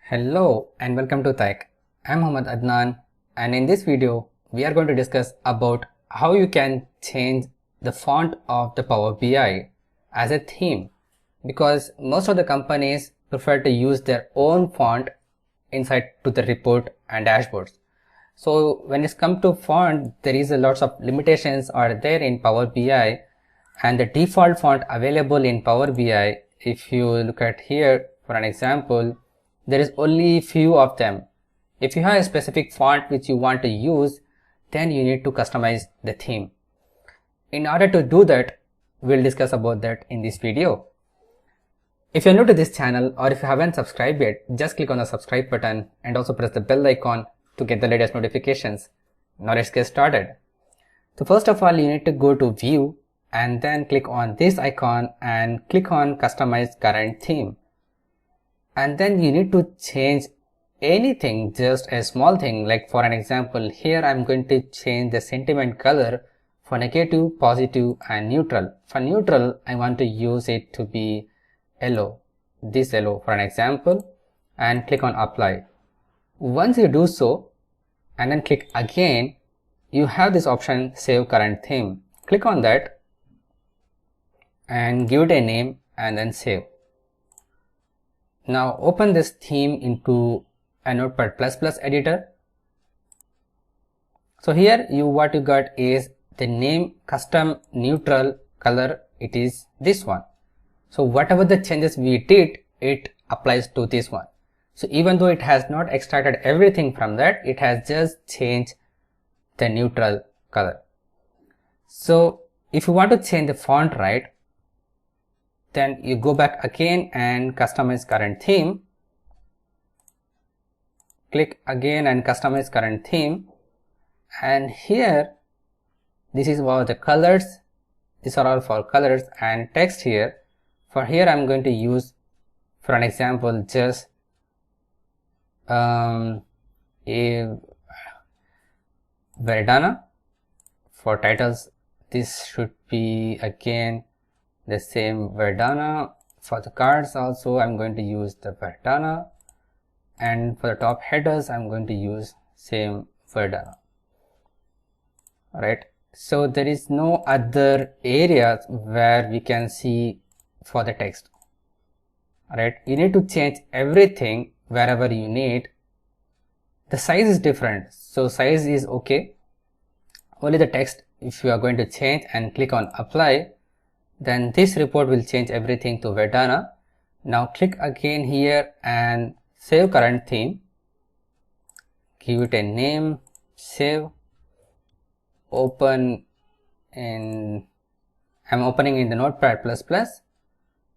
Hello and welcome to TAIK. I'm Mohammad Adnan, and in this video we are going to discuss about how you can change the font of the Power BI as a theme, because most of the companies prefer to use their own font inside to the report and dashboards. So when it's come to font, there is a lots of limitations are there in Power BI, and the default font available in Power BI, if you look at here for an example, there is only few of them. If you have a specific font which you want to use, then you need to customize the theme. In order to do that, we'll discuss about that in this video. If you're new to this channel or if you haven't subscribed yet, just click on the subscribe button and also press the bell icon to get the latest notifications. Now let's get started. So first of all, you need to go to view and then click on this icon and click on customize current theme. And then you need to change anything, just a small thing, like for an example here I'm going to change the sentiment color for negative, positive and neutral. For neutral I want to use it to be yellow, this yellow for an example, and click on apply. Once you do so and then click again, you have this option save current theme. Click on that and give it a name and then save. Now open this theme into a Notepad++ editor. So here what you got is the name custom neutral color, it is this one. So whatever the changes we did, it applies to this one. So even though it has not extracted everything from that, it has just changed the neutral color. So if you want to change the font, right, then you go back again and customize current theme. Click again and customize current theme, and here this is about the colors. These are all for colors and text here. For here I'm going to use, for an example, just a Verdana. For titles this should be again the same Verdana. For the cards also I'm going to use the Verdana, and for the top headers I'm going to use same Verdana. Alright, so there is no other areas where we can see for the text. Alright, you need to change everything wherever you need. The size is different, so size is okay. Only the text if you are going to change, and click on apply, then this report will change everything to Verdana. Now click again here and save current theme, give it a name, save, open in, I'm opening in the Notepad++.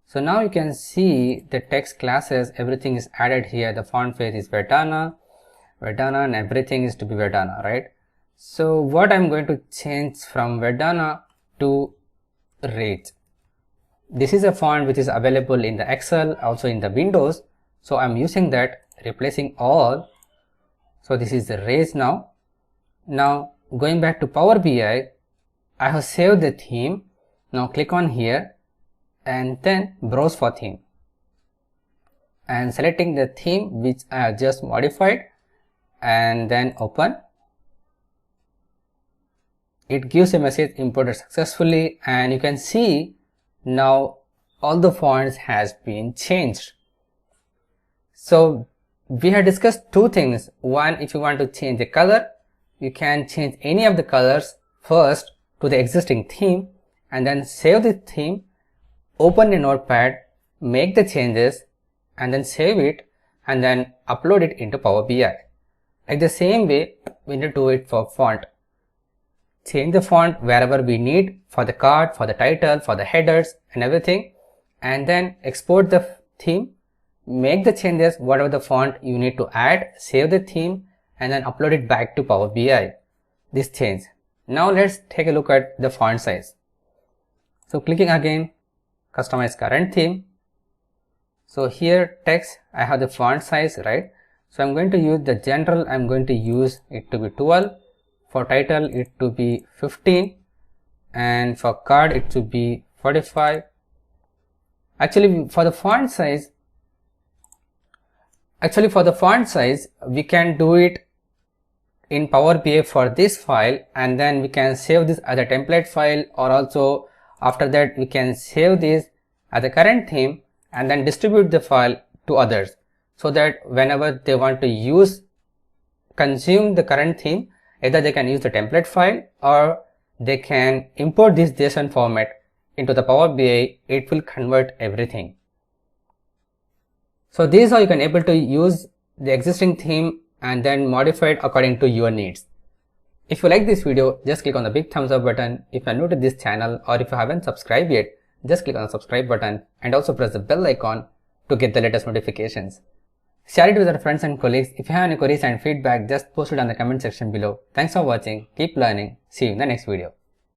So now you can see the text classes, everything is added here. The font face is Verdana, and everything is to be Verdana, right? So what I'm going to change from Verdana to Rage. This is a font which is available in the Excel, also in the Windows. So I'm using that, replacing all. So this is the Rage now. Now going back to Power BI, I have saved the theme. Now click on here and then browse for theme, and selecting the theme which I have just modified, and then open. It gives a message imported successfully, and you can see now all the fonts has been changed. So we have discussed two things. One, if you want to change the color, you can change any of the colors first to the existing theme and then save the theme, open a notepad, make the changes and then save it and then upload it into Power BI. Like the same way we need to do it for font. Change the font wherever we need, for the card, for the title, for the headers and everything, and then export the theme, make the changes whatever the font you need to add, save the theme and then upload it back to Power BI. This change. Now let's take a look at the font size. So clicking again, customize current theme. So here text, I have the font size, right? So I'm going to use the general, I'm going to use it to be 12. For title it to be 15, and for card it to be 45. Actually for the font size Actually, for the font size, we can do it in Power BI for this file, and then we can save this as a template file, or also after that we can save this as a current theme and then distribute the file to others, so that whenever they want to consume the current theme, either they can use the template file or they can import this JSON format into the Power BI. It will convert everything. So this is how you can able to use the existing theme and then modify it according to your needs. If you like this video, just click on the big thumbs up button. If you are new to this channel or if you haven't subscribed yet, just click on the subscribe button and also press the bell icon to get the latest notifications. Share it with your friends and colleagues. If you have any queries and feedback, just post it on the comment section below. Thanks for watching. Keep learning. See you in the next video.